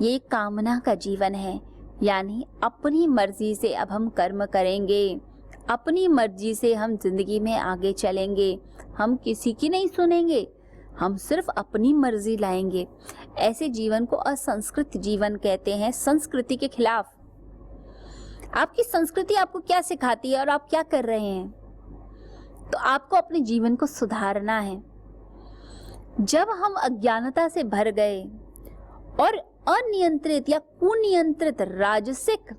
ये कामना का जीवन है, यानी अपनी मर्जी से अब हम कर्म करेंगे, अपनी मर्जी से हम जिंदगी में आगे चलेंगे, हम किसी की नहीं सुनेंगे, हम सिर्फ अपनी मर्जी लाएंगे। ऐसे जीवन को असंस्कृत जीवन कहते हैं, संस्कृति के खिलाफ। आपकी संस्कृति आपको क्या सिखाती है और आप क्या कर रहे हैं, तो आपको अपने जीवन को सुधारना है। जब हम अज्ञानता से भर गए और अनियंत्रित या कुनियंत्रित राजसिक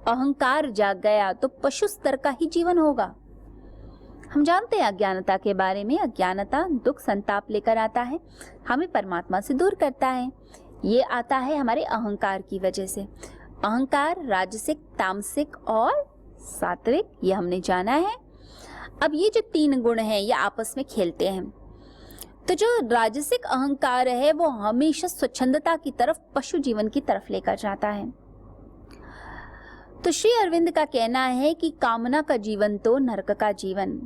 अहंकार जाग गया, तो पशु स्तर का ही जीवन होगा। हम जानते हैं अज्ञानता के बारे में। अज्ञानता दुख संताप लेकर आता है, हमें परमात्मा से दूर करता है। ये आता है हमारे अहंकार की वजह से। अहंकार राजसिक, तामसिक और सात्विक, ये हमने जाना है। अब ये जो तीन गुण हैं ये आपस में खेलते हैं। तो जो राजसिक अहंकार है वो हमेशा स्वच्छंदता की तरफ, पशु जीवन की तरफ लेकर जाता है। तो श्री अरविंद का कहना है कि कामना का जीवन तो नरक का जीवन,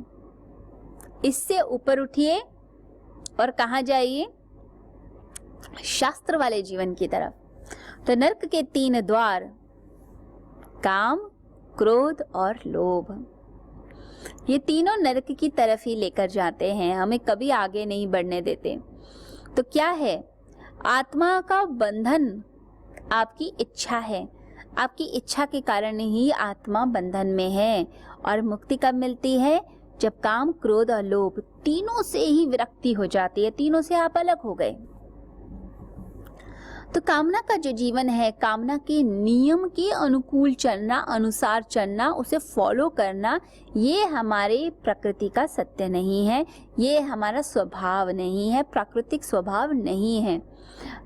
इससे ऊपर उठिए और कहाँ जाइए, शास्त्र वाले जीवन की तरफ। तो नरक के तीन द्वार, काम, क्रोध और लोभ, ये तीनों नरक की तरफ ही लेकर जाते हैं, हमें कभी आगे नहीं बढ़ने देते। तो क्या है, आत्मा का बंधन आपकी इच्छा है, आपकी इच्छा के कारण ही आत्मा बंधन में है। और मुक्ति कब मिलती है, जब काम, क्रोध और लोभ तीनों से ही विरक्ति हो जाती है, तीनों से आप अलग हो गए। तो कामना का जो जीवन है, कामना के नियम के अनुकूल चलना, अनुसार चलना, उसे फॉलो करना, ये हमारे प्रकृति का सत्य नहीं है, ये हमारा स्वभाव नहीं है, प्राकृतिक स्वभाव नहीं है।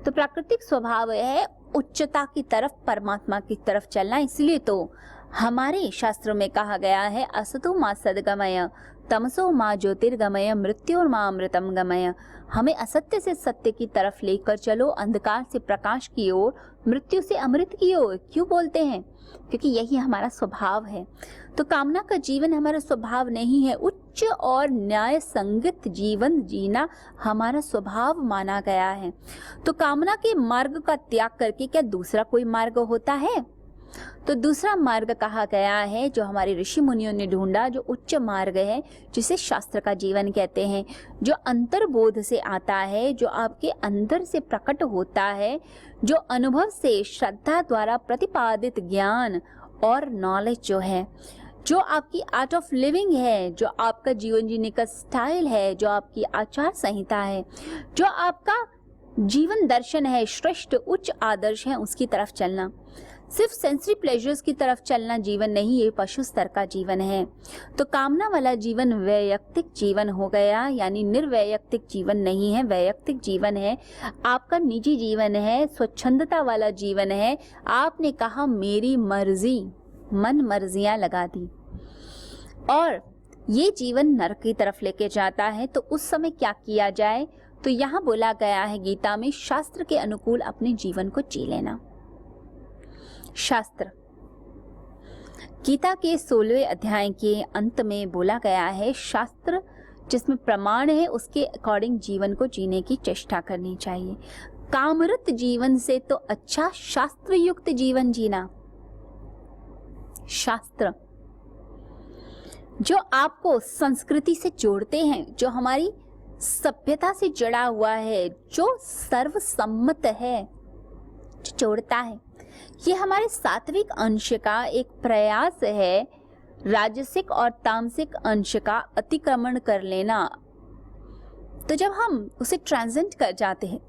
तो प्राकृतिक स्वभाव है उच्चता की तरफ, परमात्मा की तरफ चलना। इसलिए तो हमारे शास्त्रों में कहा गया है, असतो मां सद्गमय, तमसो मां ज्योतिर्गमय, मृत्योर् मां अमृतम गमय। हमें असत्य से सत्य की तरफ लेकर चलो, अंधकार से प्रकाश की ओर, मृत्यु से अमृत की ओर। क्यों बोलते हैं, क्योंकि यही हमारा स्वभाव है। तो कामना का जीवन हमारा स्वभाव नहीं है, उच्च और न्याय संगत जीवन जीना हमारा स्वभाव माना गया है। तो कामना के मार्ग का त्याग करके क्या दूसरा कोई मार्ग होता है? तो दूसरा मार्ग कहा गया है, जो हमारे ऋषि मुनियों ने ढूंढा, जो उच्च मार्ग है, जिसे शास्त्र का जीवन कहते हैं, जो अंतर्बोध से आता है, जो आपके अंदर से प्रकट होता है, जो अनुभव से, श्रद्धा द्वारा प्रतिपादित ज्ञान और नॉलेज जो है, जो आपकी आर्ट ऑफ लिविंग है, जो आपका जीवन जीने का स्टाइल है, जो आपकी आचार संहिता है, जो आपका जीवन दर्शन है, श्रेष्ठ उच्च आदर्श है, उसकी तरफ चलना। सिर्फ सेंसरी प्लेजर्स की तरफ चलना जीवन नहीं, ये पशु स्तर का जीवन है। तो कामना वाला जीवन वैयक्तिक जीवन हो गया, यानी निर्वैयक्तिक जीवन नहीं है, वैयक्तिक जीवन है, आपका निजी जीवन है, स्वच्छंदता वाला जीवन है। आपने कहा मेरी मर्जी, मन मर्जियां लगा दी, और ये जीवन नरक की तरफ लेके जाता है। तो उस समय क्या किया जाए, तो यहाँ बोला गया है गीता में, शास्त्र के अनुकूल अपने जीवन को जी लेना। शास्त्र, गीता के 16वें अध्याय के अंत में बोला गया है, शास्त्र जिसमें प्रमाण है उसके अकॉर्डिंग जीवन को जीने की चेष्टा करनी चाहिए। कामरत जीवन से तो अच्छा शास्त्र युक्त जीवन जीना। शास्त्र जो आपको संस्कृति से जोड़ते हैं, जो हमारी सभ्यता से जुड़ा हुआ है, जो सर्वसम्मत है, जो जोड़ता है, ये हमारे सात्विक अंश का एक प्रयास है राजसिक और तामसिक अंश का अतिक्रमण कर लेना। तो जब हम उसे ट्रांसेंड कर जाते हैं,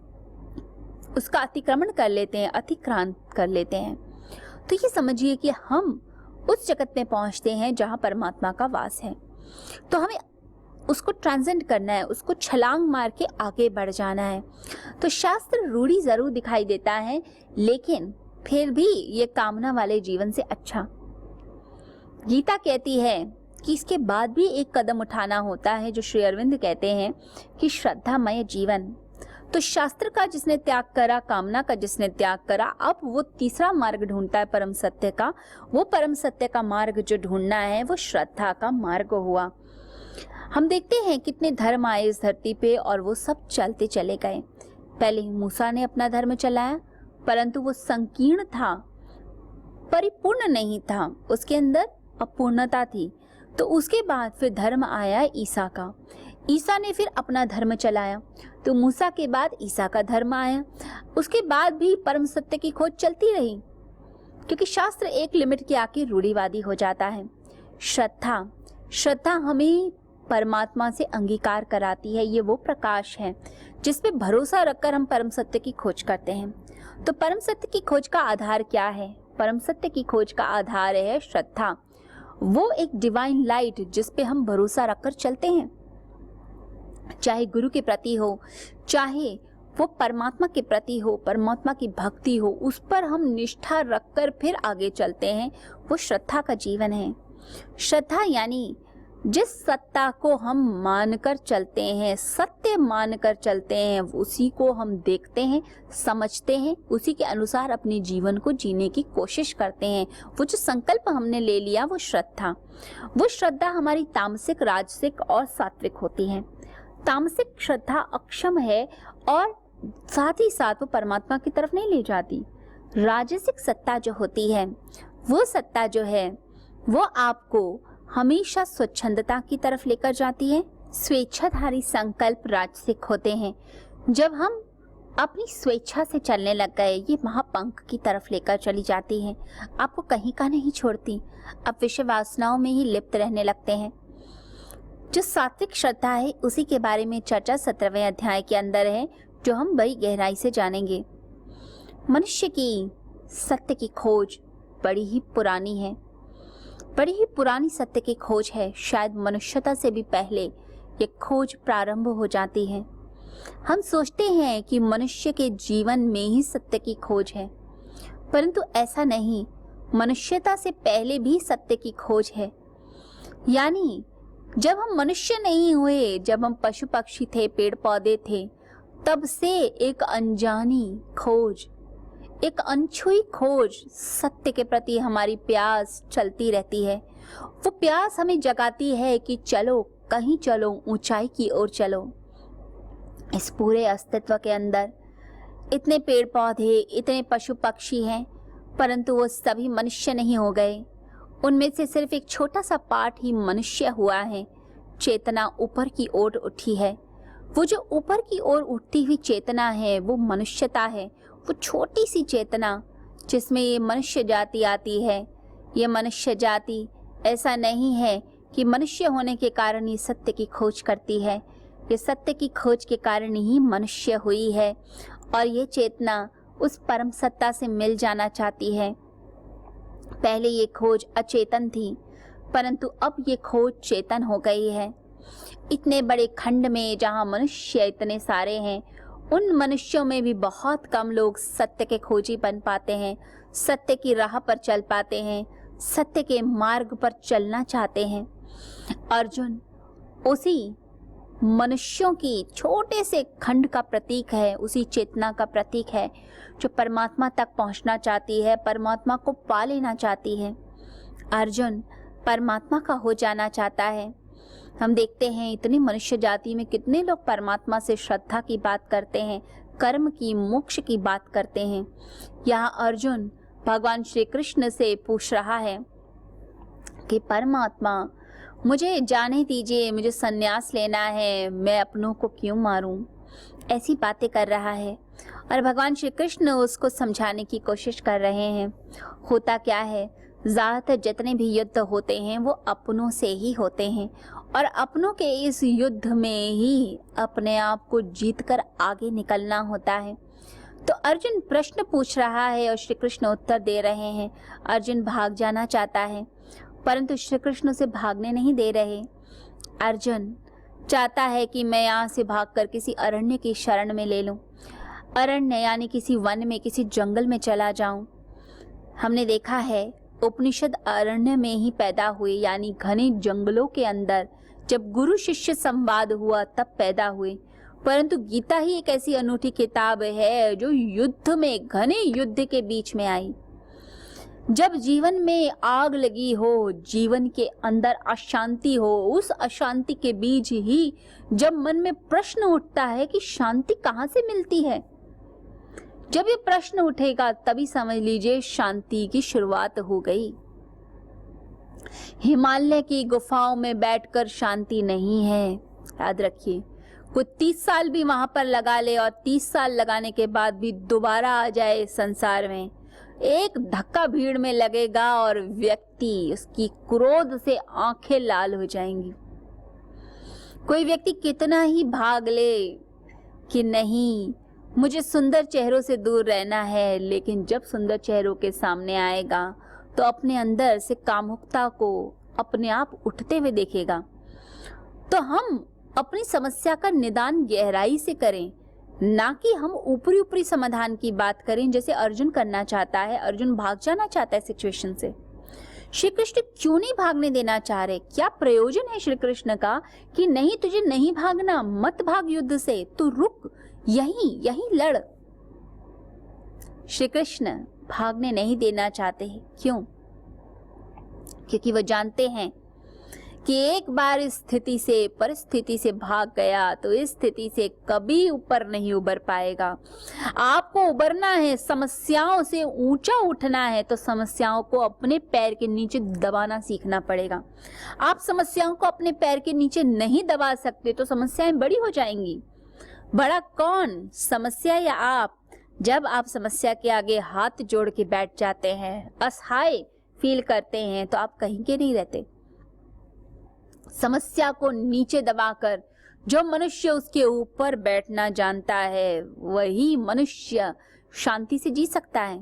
उसका अतिक्रमण कर लेते हैं, अतिक्रांत कर लेते हैं, तो ये समझिए कि हम उस जगत में पहुंचते हैं जहां परमात्मा का वास है। तो हमें उसको ट्रांसेंड करना है, उसको छलांग मार के आगे बढ़ जाना है। तो शास्त्र रूढ़ी जरूर दिखाई देता है, लेकिन फिर भी ये कामना वाले जीवन से अच्छा। गीता कहती है कि इसके बाद भी एक कदम उठाना होता है, जो श्री अरविंद कहते हैं कि श्रद्धामय जीवन। तो शास्त्र का जिसने त्याग करा, कामना का जिसने त्याग करा, अब वो तीसरा मार्ग ढूंढता है परम सत्य का। वो परम सत्य का मार्ग जो ढूंढना है वो श्रद्धा का मार्ग हुआ। हम देखते हैं कितने धर्म आए इस धरती पे और वो सब चलते चले गए। पहले मूसा ने अपना धर्म चलाया, परंतु वो संकीर्ण था, परिपूर्ण नहीं था, उसके अंदर अपूर्णता थी। तो उसके बाद फिर धर्म आया ईसा का। ईसा ने फिर अपना धर्म चलाया, तो मूसा के बाद ईसा का धर्म आया। उसके बाद भी परम सत्य की खोज चलती रही, क्योंकि शास्त्र एक लिमिट के आके रूढ़िवादी हो जाता है। श्रद्धा हमें परमात्मा से अंगीकार कराती है। ये वो प्रकाश है जिस पे भरोसा रखकर हम परम सत्य की खोज करते हैं। तो परम सत्य की खोज का आधार क्या है? परम सत्य की खोज का आधार है श्रद्धा। वो एक डिवाइन लाइट जिस पे हम भरोसा रखकर चलते हैं, चाहे गुरु के प्रति हो, चाहे वो परमात्मा के प्रति हो, परमात्मा की भक्ति हो, उस पर हम निष्ठा रखकर फिर आगे चलते हैं। वो श्रद्धा का जीवन है। श्रद्धा यानी जिस सत्ता को हम मानकर चलते हैं, सत्य मानकर चलते हैं, उसी को हम देखते हैं, समझते हैं, उसी के अनुसार अपने जीवन को जीने की कोशिश करते हैं। वो जो संकल्प हमने ले लिया वो श्रद्धा। वो श्रद्धा हमारी तामसिक, राजसिक और सात्विक होती है। तामसिक श्रद्धा अक्षम है और साथ ही साथ वो परमात्मा की तरफ नहीं ले जाती। राजसिक सत्ता जो होती है, वो सत्ता जो है वो आपको हमेशा स्वच्छंदता की तरफ लेकर जाती है। स्वेच्छाधारी संकल्प राजसिक होते हैं। जब हम अपनी स्वेच्छा से चलने लग गए, ये महापंख की तरफ लेकर चली जाती है, आपको कहीं का नहीं छोड़ती। आप विषय वासनाओं में ही लिप्त रहने लगते हैं। जो सात्विक श्रद्धा है उसी के बारे में चर्चा 17वें अध्याय के अंदर है, जो हम बड़ी गहराई से जानेंगे। मनुष्य की सत्य की खोज बड़ी ही पुरानी है, बड़ी ही पुरानी सत्य की खोज है। शायद मनुष्यता से भी पहले ये खोज प्रारंभ हो जाती है। हम सोचते हैं कि मनुष्य के जीवन में ही सत्य की खोज है, परंतु ऐसा नहीं। मनुष्यता से पहले भी सत्य की खोज है। यानी जब हम मनुष्य नहीं हुए, जब हम पशु पक्षी थे, पेड़ पौधे थे, तब से एक अनजानी खोज, एक अनछुई खोज, सत्य के प्रति हमारी प्यास चलती रहती है। वो प्यास हमें जगाती है कि चलो, कहीं चलो, ऊंचाई की ओर चलो। इस पूरे अस्तित्व के अंदर इतने पेड़ पौधे, इतने पशु पक्षी हैं, परंतु वो सभी मनुष्य नहीं हो गए। उनमें से सिर्फ एक छोटा सा पार्ट ही मनुष्य हुआ है। चेतना ऊपर की ओर उठी है। वो जो ऊपर की ओर उठती हुई चेतना है वो मनुष्यता है। वो छोटी सी चेतना जिसमें ये मनुष्य जाति आती है। ये मनुष्य जाति ऐसा नहीं है कि मनुष्य होने के कारण ये सत्य की खोज करती है। ये सत्य की खोज के कारण ही मनुष्य हुई है और ये चेतना उस परम सत्ता से मिल जाना चाहती है। पहले ये खोज अचेतन थी, परंतु अब ये खोज चेतन हो गई है। इतने बड़े खंड में जहाँ मनुष्य इतने सारे हैं, उन मनुष्यों में भी बहुत कम लोग सत्य के खोजी बन पाते हैं, सत्य की राह पर चल पाते हैं, सत्य के मार्ग पर चलना चाहते हैं। अर्जुन उसी मनुष्यों की छोटे से खंड का प्रतीक है, उसी चेतना का प्रतीक है जो परमात्मा तक पहुंचना चाहती है, परमात्मा को पा लेना चाहती है। अर्जुन परमात्मा का हो जाना चाहता है। हम देखते हैं इतनी मनुष्य जाति में कितने लोग परमात्मा से श्रद्धा की बात करते हैं, कर्म की, मोक्ष की बात करते हैं। यहाँ अर्जुन भगवान श्री कृष्ण से पूछ रहा है कि परमात्मा मुझे जाने दीजिए, मुझे संन्यास लेना है, मैं अपनों को क्यों मारूं, ऐसी बातें कर रहा है। और भगवान श्री कृष्ण उसको समझाने की कोशिश कर रहे हैं। होता क्या है, ज़्यादातर जितने भी युद्ध होते हैं वो अपनों से ही होते हैं और अपनों के इस युद्ध में ही अपने आप को जीतकर आगे निकलना होता है। तो अर्जुन प्रश्न पूछ रहा है और श्री कृष्ण उत्तर दे रहे हैं। अर्जुन भाग जाना चाहता है, परंतु श्री कृष्ण उसे भागने नहीं दे रहे। अर्जुन चाहता है कि मैं यहाँ से भागकर किसी अरण्य की शरण में ले लूं, अरण्य यानी किसी वन में, किसी जंगल में चला जाऊं। हमने देखा है उपनिषद अरण्य में ही पैदा हुए, यानी घने जंगलों के अंदर जब गुरु शिष्य संवाद हुआ तब पैदा हुए। परंतु गीता ही एक ऐसी अनूठी किताब है जो युद्ध में, घने युद्ध के बीच में आई। जब जीवन में आग लगी हो, जीवन के अंदर अशांति हो, उस अशांति के बीच ही जब मन में प्रश्न उठता है कि शांति कहाँ से मिलती है, जब ये प्रश्न उठेगा तभी समझ लीजिए शांति की शुरुआत हो गई। हिमालय की गुफाओं में बैठकर शांति नहीं है, याद रखिए। कोई 30 साल भी वहां पर लगा ले और 30 साल लगाने के बाद भी दोबारा आ जाए संसार में, एक धक्का भीड़ में लगेगा और व्यक्ति, उसकी क्रोध से आंखें लाल हो जाएंगी। कोई व्यक्ति कितना ही भाग ले कि नहीं मुझे सुंदर चेहरों से दूर रहना है, लेकिन जब सुंदर चेहरों के सामने आएगा तो अपने अंदर से कामुकता को अपने आप उठते हुए देखेगा। तो हम अपनी समस्या का निदान गहराई से करें, ना कि हम ऊपरी ऊपरी समाधान की बात करें जैसे अर्जुन करना चाहता है। अर्जुन भाग जाना चाहता है सिचुएशन से। श्री कृष्ण क्यों नहीं भागने देना चाह रहे? क्या प्रयोजन है श्री कृष्ण का कि नहीं तुझे नहीं भागना, मत भाग युद्ध से, तू रुक, यहीं लड़। श्री कृष्ण भागने नहीं देना चाहते हैं। क्यों? क्योंकि वो जानते हैं कि एक बार इस स्थिति से, परिस्थिति से भाग गया तो इस स्थिति से कभी ऊपर नहीं उबर पाएगा। आपको उबरना है, समस्याओं से ऊंचा उठना है, तो समस्याओं को अपने पैर के नीचे दबाना सीखना पड़ेगा। आप समस्याओं को अपने पैर के नीचे नहीं दबा सकते तो समस्याएं बड़ी हो जाएंगी। बड़ा कौन, समस्या या आप? जब आप समस्या के आगे हाथ जोड़ के बैठ जाते हैं, असहाय फील करते हैं, तो आप कहीं के नहीं रहते। समस्या को नीचे दबाकर जो मनुष्य उसके ऊपर बैठना जानता है, वही मनुष्य शांति से जी सकता है।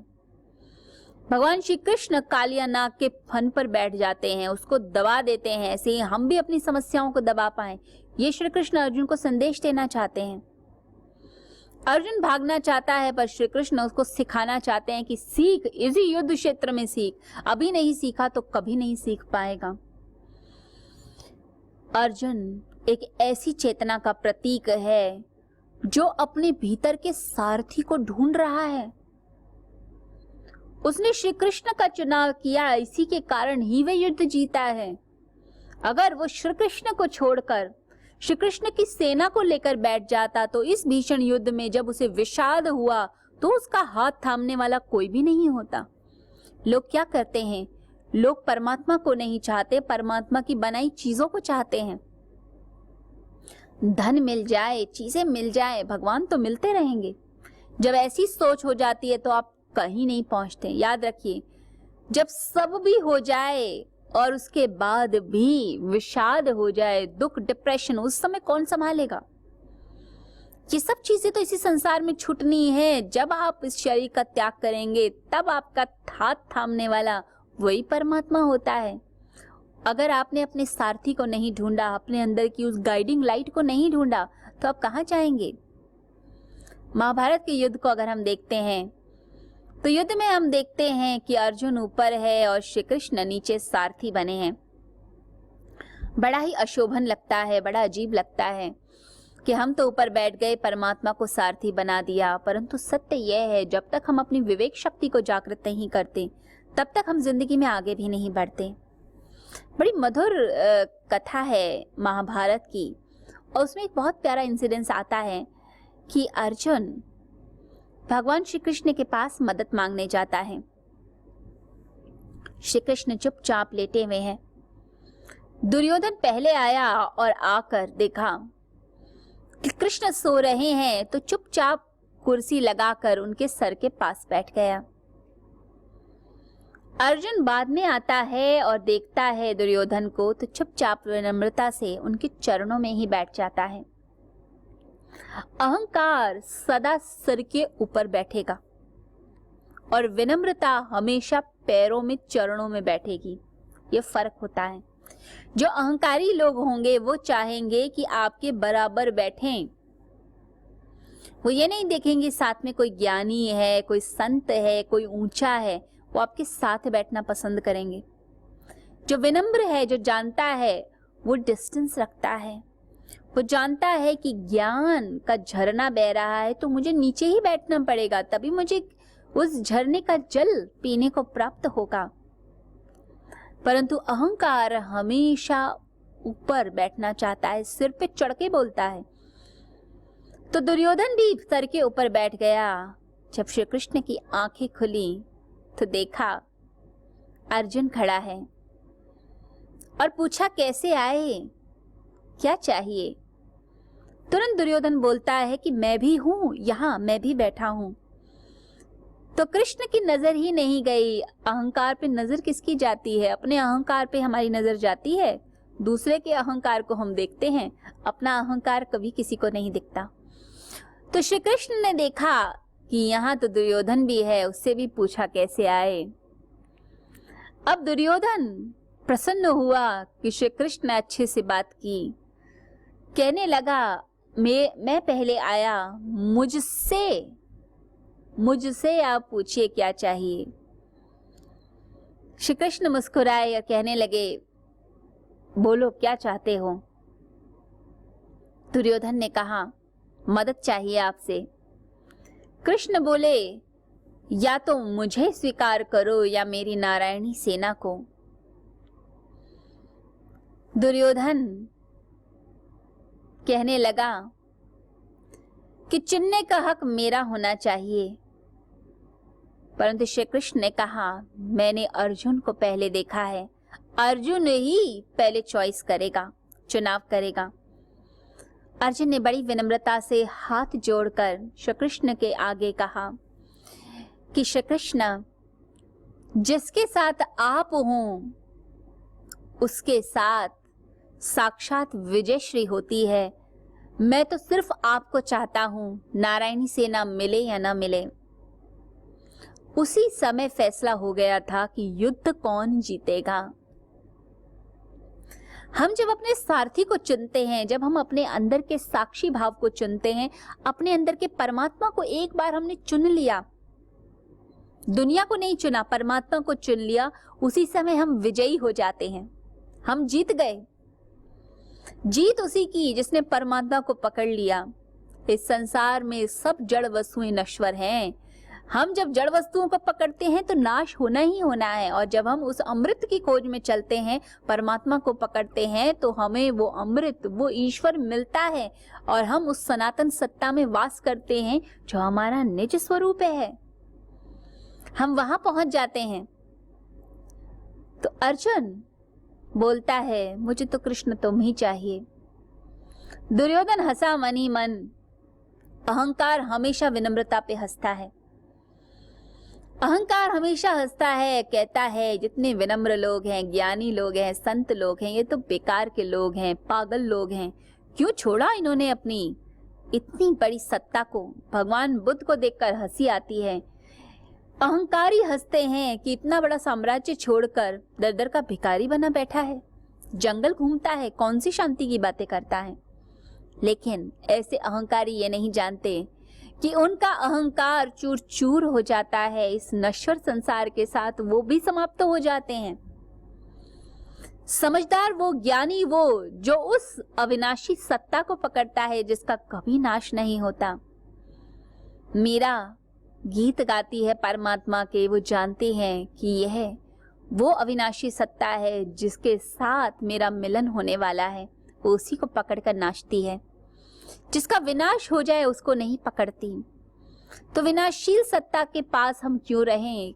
भगवान श्री कृष्ण कालिया नाग के फन पर बैठ जाते हैं, उसको दबा देते हैं। ऐसे ही हम भी अपनी समस्याओं को दबा पाएं, ये श्री कृष्ण अर्जुन को संदेश देना चाहते हैं। अर्जुन भागना चाहता है पर श्री कृष्ण उसको सिखाना चाहते हैं कि सीख, इसी युद्ध क्षेत्र में सीख। अभी नहीं सीखा तो कभी नहीं सीख पाएगा। अर्जुन एक ऐसी चेतना का प्रतीक है जो अपने भीतर के सारथी को ढूंढ रहा है। उसने श्री कृष्ण का चुनाव किया, इसी के कारण ही वह युद्ध जीता है। अगर वो श्री कृष्ण को छोड़कर श्री कृष्ण की सेना को लेकर बैठ जाता तो इस भीषण युद्ध में जब उसे विषाद हुआ तो उसका हाथ थामने वाला कोई भी नहीं होता। लोग क्या करते हैं? लोग परमात्मा को नहीं चाहते, परमात्मा की बनाई चीजों को चाहते हैं। धन मिल जाए, चीजें मिल जाए, भगवान तो मिलते रहेंगे। जब ऐसी सोच हो जाती है तो आप कहीं नहीं पहुंचते। याद रखिए, जब सब भी हो जाए और उसके बाद भी विषाद हो जाए, दुख, डिप्रेशन, उस समय कौन संभालेगा? ये सब चीजें तो इसी संसार में छूटनी है। जब आप इस शरीर का त्याग करेंगे तब आपका हाथ थामने वाला वही परमात्मा होता है। अगर आपने अपने सारथी को नहीं ढूंढा, अपने अंदर की उस गाइडिंग लाइट को नहीं ढूंढा, तो आप कहाँ जाएंगे? महाभारत के युद्ध को अगर हम देखते हैं तो युद्ध में हम देखते हैं कि अर्जुन ऊपर है और श्री कृष्ण नीचे सारथी बने हैं। बड़ा ही अशोभन लगता है, बड़ा अजीब लगता है कि हम तो ऊपर बैठ गए, परमात्मा को सारथी बना दिया। परंतु सत्य यह है, जब तक हम अपनी विवेक शक्ति को जागृत नहीं करते तब तक हम जिंदगी में आगे भी नहीं बढ़ते। बड़ी मधुर कथा है महाभारत की, और उसमें एक बहुत प्यारा इंसिडेंस आता है कि अर्जुन भगवान श्री कृष्ण के पास मदद मांगने जाता है। श्री कृष्ण चुपचाप लेटे हुए हैं। दुर्योधन पहले आया और आकर देखा कि कृष्ण सो रहे हैं तो चुपचाप कुर्सी लगाकर उनके सर के पास बैठ गया। अर्जुन बाद में आता है और देखता है दुर्योधन को, तो चुपचाप विनम्रता से उनके चरणों में ही बैठ जाता है। अहंकार सदा सिर के ऊपर बैठेगा और विनम्रता हमेशा पैरों में, चरणों में बैठेगी। ये फर्क होता है। जो अहंकारी लोग होंगे वो चाहेंगे कि आपके बराबर बैठें। वो ये नहीं देखेंगे साथ में कोई ज्ञानी है, कोई संत है, कोई ऊंचा है, वो आपके साथ बैठना पसंद करेंगे। जो विनम्र है, जो जानता है, वो डिस्टेंस रखता है। वो जानता है कि ज्ञान का झरना बह रहा है तो मुझे नीचे ही बैठना पड़ेगा, तभी मुझे उस झरने का जल पीने को प्राप्त होगा। परंतु अहंकार हमेशा ऊपर बैठना चाहता है, सिर पे चढ़ के बोलता है। तो दुर्योधन भी सर के ऊपर बैठ गया जब श्री कृष्ण की आंखें खुली तो देखा अर्जुन खड़ा है और पूछा कैसे आए, क्या चाहिए। तुरंत दुर्योधन बोलता है कि मैं भी हूं यहाँ, मैं भी बैठा हूं। तो कृष्ण की नजर ही नहीं गई। अहंकार पे नजर किसकी जाती है? अपने अहंकार पे हमारी नजर जाती है। दूसरे के अहंकार को हम देखते हैं, अपना अहंकार कभी किसी को नहीं दिखता। तो श्री कृष्ण ने देखा कि यहाँ तो दुर्योधन भी है, उससे भी पूछा कैसे आए। अब दुर्योधन प्रसन्न हुआ कि श्री कृष्ण ने अच्छे से बात की। कहने लगा मैं पहले आया, मुझसे आप पूछिए क्या चाहिए। श्री कृष्ण मुस्कुराए और कहने लगे बोलो क्या चाहते हो। दुर्योधन ने कहा मदद चाहिए आपसे। कृष्ण बोले या तो मुझे स्वीकार करो या मेरी नारायणी सेना को। दुर्योधन कहने लगा कि चुनने का हक मेरा होना चाहिए, परंतु श्री कृष्ण ने कहा मैंने अर्जुन को पहले देखा है, अर्जुन ही पहले चॉइस करेगा, चुनाव करेगा। अर्जुन ने बड़ी विनम्रता से हाथ जोड़कर श्री कृष्ण के आगे कहा कि श्री कृष्ण जिसके साथ आप हो उसके साथ साक्षात विजयश्री होती है। मैं तो सिर्फ आपको चाहता हूं, नारायणी सेना मिले या ना मिले। उसी समय फैसला हो गया था कि युद्ध कौन जीतेगा। हम जब अपने सारथी को चुनते हैं, जब हम अपने अंदर के साक्षी भाव को चुनते हैं, अपने अंदर के परमात्मा को एक बार हमने चुन लिया, दुनिया को नहीं चुना, परमात्मा को चुन लिया, उसी समय हम विजयी हो जाते हैं, हम जीत गए। जीत उसी की जिसने परमात्मा को पकड़ लिया। इस संसार में सब जड़ वस्तुएं नश्वर हैं। हम जब जड़ वस्तुओं को पकड़ते हैं तो नाश होना ही होना है, और जब हम उस अमृत की खोज में चलते हैं, परमात्मा को पकड़ते हैं, तो हमें वो अमृत, वो ईश्वर मिलता है और हम उस सनातन सत्ता में वास करते हैं जो हमारा निज स्वरूप है। हम वहां पहुंच जाते हैं। तो अर्जुन बोलता है मुझे तो कृष्ण तुम ही चाहिए। दुर्योधन हंसा मन ही मन। अहंकार हमेशा विनम्रता पे हंसता है। अहंकार हमेशा हंसता है, कहता है जितने विनम्र लोग हैं, ज्ञानी लोग हैं, संत लोग हैं, ये तो बेकार के लोग हैं, पागल लोग हैं। क्यों छोड़ा इन्होंने अपनी इतनी बड़ी सत्ता को। भगवान बुद्ध को देखकर हंसी आती है। अहंकारी हंसते हैं कि इतना बड़ा साम्राज्य छोड़कर दर दर का भिखारी बना बैठा है, जंगल घूमता है, कौन सी शांति की बातें करता है। लेकिन ऐसे अहंकारी ये नहीं जानते कि उनका अहंकार चूर चूर हो जाता है, इस नश्वर संसार के साथ वो भी समाप्त हो जाते हैं। समझदार वो, ज्ञानी वो, जो उस अविनाशी सत्ता को पकड़ता है जिसका कभी नाश नहीं होता। मीरा गीत गाती है परमात्मा के, वो जानते हैं कि यह वो अविनाशी सत्ता है जिसके साथ मेरा मिलन होने वाला है, वो उसी को पकड़कर नाचती है। जिसका विनाश हो जाए उसको नहीं पकड़ती। तो विनाशील सत्ता के पास हम क्यों रहें?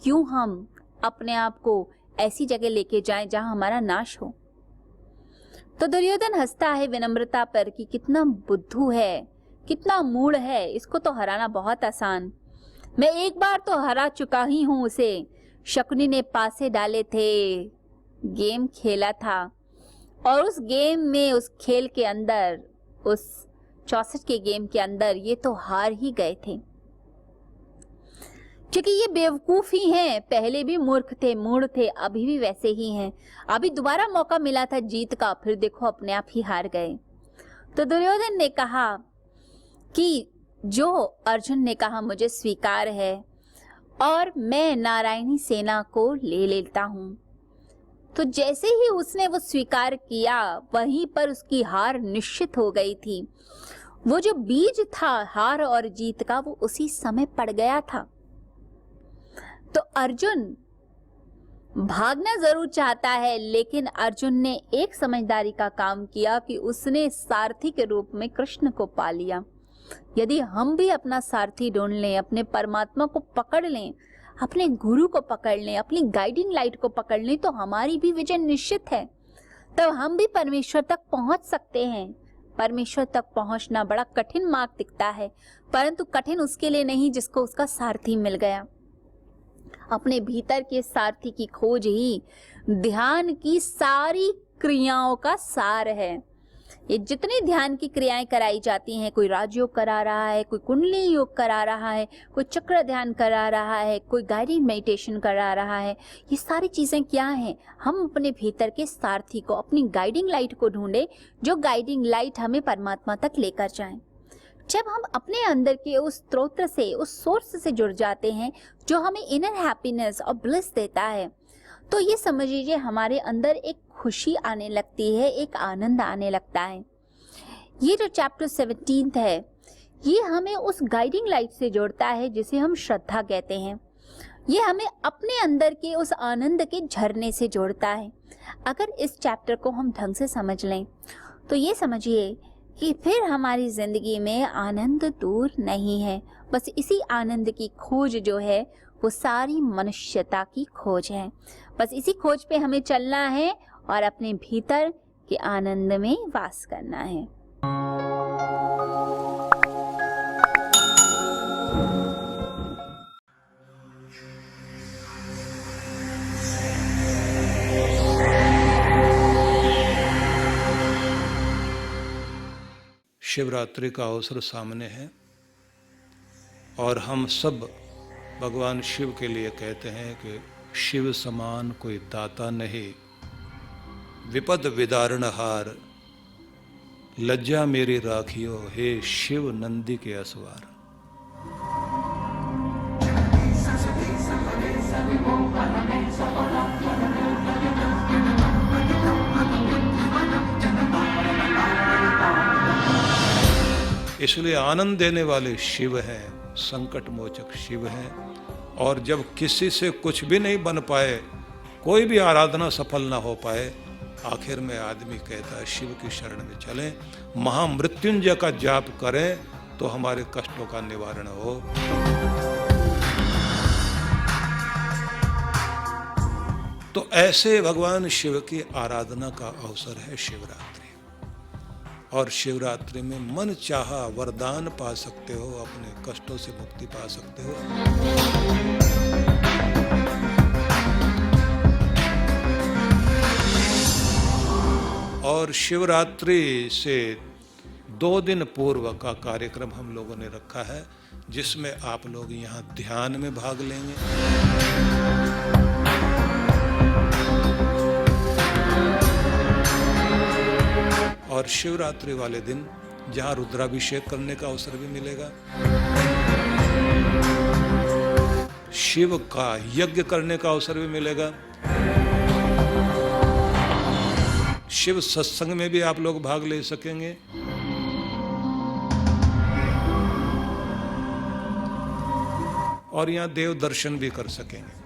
क्यों हम अपने आप को ऐसी जगह लेके जाएं जहां हमारा नाश हो? तो दुर्योधन हंसता है विनम्रता पर कि कितना बुद्धू है, कितना मूढ़ है, इसको तो हराना बहुत आसान। मैं एक बार तो हरा चुका ही हूं उसे। शकुनी ने पासे डाले थे, गेम खेला था, और उस गेम में, उस खेल के अंदर, उस 64 के गेम के अंदर ये तो हार ही गए थे, क्योंकि ये बेवकूफ ही हैं। पहले भी मूर्ख थे, मूढ़ थे, अभी भी वैसे ही हैं। अभी दोबारा मौका मिला था जीत का, फिर देखो अपने आप ही हार गए। तो दुर्योधन ने कहा कि जो अर्जुन ने कहा मुझे स्वीकार है और मैं नारायणी सेना को ले लेता हूं। तो जैसे ही उसने वो स्वीकार किया, वहीं पर उसकी हार निश्चित हो गई थी। वो जो बीज था हार और जीत का, वो उसी समय पड़ गया था। तो अर्जुन भागना जरूर चाहता है, लेकिन अर्जुन ने एक समझदारी का काम किया कि उसने सारथी के रूप में कृष्ण को पा लिया। यदि हम भी अपना सारथी ढूंढ लें, अपने परमात्मा को पकड़ लें, अपने गुरु को पकड़ लें, अपनी गाइडिंग लाइट को पकड़ लें, तो हमारी भी विजय निश्चित है। तब हम भी परमेश्वर तक पहुंच सकते हैं। परमेश्वर तक पहुंचना बड़ा कठिन मार्ग दिखता है, परंतु कठिन उसके लिए नहीं जिसको उसका सारथी मिल गया। अपने भीतर के सारथी की खोज ही ध्यान की सारी क्रियाओं का सार है। ये जितनी ध्यान की क्रियाएं कराई जाती हैं, कोई राजयोग करा रहा है, कोई कुंडली योग करा रहा है, कोई चक्र ध्यान करा रहा है, कोई गाइडेड मेडिटेशन करा रहा है, ये सारी चीज़ें क्या हैं? हम अपने भीतर के सारथी को, अपनी गाइडिंग लाइट को ढूंढे, जो गाइडिंग लाइट हमें परमात्मा तक लेकर जाए। जब हम अपने अंदर के उस स्रोत से, उस सोर्स से जुड़ जाते हैं जो हमें इनर हैप्पीनेस और ब्लिस देता है, तो ये समझ लीजिए हमारे अंदर एक खुशी आने लगती है, एक आनंद आने लगता है। ये जो चैप्टर 17 है, ये हमें उस गाइडिंग लाइट से जोड़ता है जिसे हम श्रद्धा कहते हैं। ये हमें अपने अंदर के उस आनंद के झरने से जोड़ता है। अगर इस चैप्टर को हम ढंग से समझ लें तो ये समझिए कि फिर हमारी जिंदगी में आनंद दूर नहीं है। बस इसी आनंद की खोज जो है वो सारी मनुष्यता की खोज है। बस इसी खोज पे हमें चलना है और अपने भीतर के आनंद में वास करना है। शिवरात्रि का अवसर सामने है और हम सब भगवान शिव के लिए कहते हैं कि शिव समान कोई दाता नहीं, विपद विदारणहार, लज्जा मेरी राखियो, हे शिव नंदी के असवार। इसलिए आनंद देने वाले शिव हैं, संकट मोचक शिव हैं। और जब किसी से कुछ भी नहीं बन पाए, कोई भी आराधना सफल ना हो पाए, आखिर में आदमी कहता है शिव की शरण में चलें, महामृत्युंजय का जाप करें तो हमारे कष्टों का निवारण हो। तो ऐसे भगवान शिव की आराधना का अवसर है शिवरात्रि। और शिवरात्रि में मन चाहा वरदान पा सकते हो, अपने कष्टों से मुक्ति पा सकते हो। और शिवरात्रि से 2 दिन पूर्व का कार्यक्रम हम लोगों ने रखा है, जिसमें आप लोग यहाँ ध्यान में भाग लेंगे। और शिवरात्रि वाले दिन जहाँ रुद्राभिषेक करने का अवसर भी मिलेगा, शिव का यज्ञ करने का अवसर भी मिलेगा, शिव सत्संग में भी आप लोग भाग ले सकेंगे। और यहाँ देव दर्शन भी कर सकेंगे।